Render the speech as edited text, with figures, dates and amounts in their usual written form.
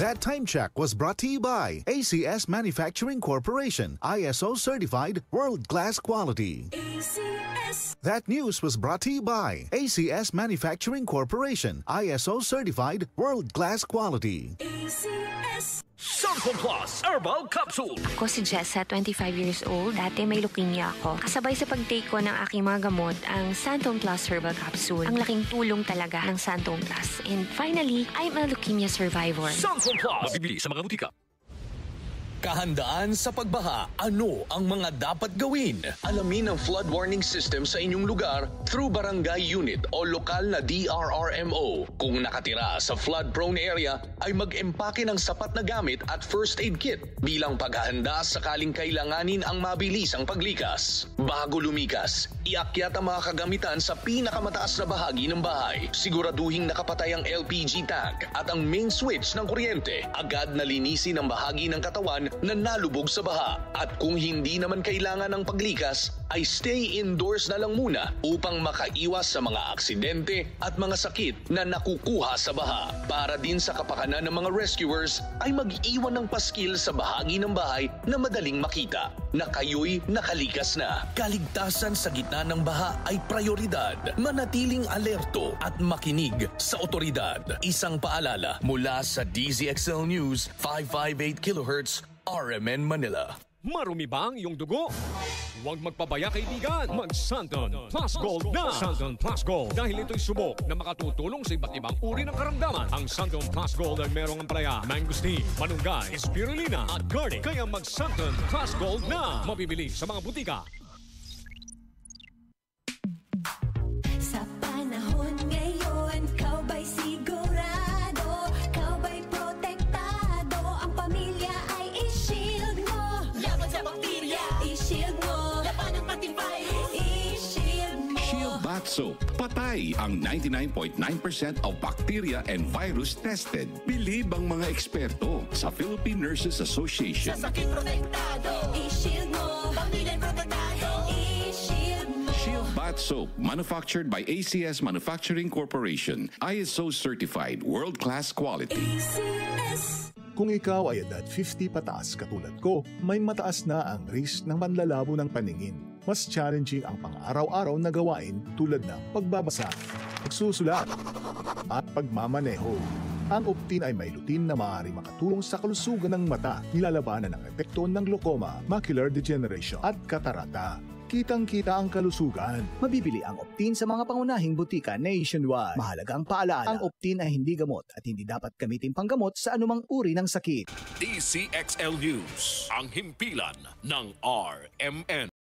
That time check was brought to you by ACS Manufacturing Corporation, ISO certified world-class quality. ACS. That news was brought to you by ACS Manufacturing Corporation, ISO certified world-class quality. ACS. Santon Plus Herbal Capsule. Ako si Jessa, 25 years old. Dati may leukemia ako. Kasabay sa pag-take ko ng aking mga gamot, ang Santon Plus Herbal Capsule. Ang laking tulong talaga ng Santon Plus. And finally, I'm a leukemia survivor. Santon Plus. Mabibili sa mga butika. Kahandaan sa pagbaha, ano ang mga dapat gawin? Alamin ang flood warning system sa inyong lugar through barangay unit o lokal na DRRMO. Kung nakatira sa flood-prone area, ay mag-empake ng sapat na gamit at first aid kit bilang paghahanda sakaling kailanganin ang mabilisang paglikas. Bago lumikas, iakyat ang mga kagamitan sa pinakamataas na bahagi ng bahay. Siguraduhing nakapatay ang LPG tank at ang main switch ng kuryente. Agad na linisin ang bahagi ng katawan na nalubog sa baha. At kung hindi naman kailangan ng paglikas, ay stay indoors na lang muna upang makaiwas sa mga aksidente at mga sakit na nakukuha sa baha. Para din sa kapakanan ng mga rescuers, ay mag-iwan ng paskil sa bahagi ng bahay na madaling makita na kayo'y nakalikas na. Kaligtasan sa gitna ng baha ay prioridad. Manatiling alerto at makinig sa otoridad. Isang paalala mula sa DZXL News 558 kHz RMN Manila. Marumi ba ang iyong dugo? Huwag magpabaya kaibigan. Mag-Santon Plus Gold na. Santon Plus Gold. Dahil ito'y subok na makatutulong sa iba't ibang uri ng karamdaman. Ang Santon Plus Gold ay merong ampalaya, mangosteen, manunggay, spirulina at garlic. Kaya mag-Santon Plus Gold na. Mabibili sa mga butika. Sa panahon ngayon, kau ba'y sigurado? Kau ba'y protektado? Ang pamilya ay i-shield mo. Laban sa bakterya, i-shield mo. Laban ng pati virus, i-shield mo. Shield Bath Soap. Patay ang 99.9% of bacteria and virus tested. Believe ang mga eksperto sa Philippine Nurses Association. Sa sakit protektado, i-shield mo. Pamilya protektado, i-shield mo. Shield Bath Soap, manufactured by ACS Manufacturing Corporation, ISO certified, world-class quality. ACS. Kung ikaw ay edad 50 pataas katulad ko, may mataas na ang risk ng panlalabo ng paningin. Mas challenging ang pang-araw-araw na gawain tulad ng pagbabasa, pagsusulat, at pagmamaneho. Ang Optin ay may lutin na maaari makatulong sa kalusugan ng mata, nilalabanan ang epekto ng glaucoma, macular degeneration at katarata. Kitang-kita ang kalusugan. Mabibili ang Optin sa mga pangunahing butika nationwide. Mahalagang paalala, ang Optin ay hindi gamot at hindi dapat gamitin panggamot sa anumang uri ng sakit. DCXL News, ang himpilan ng RMN.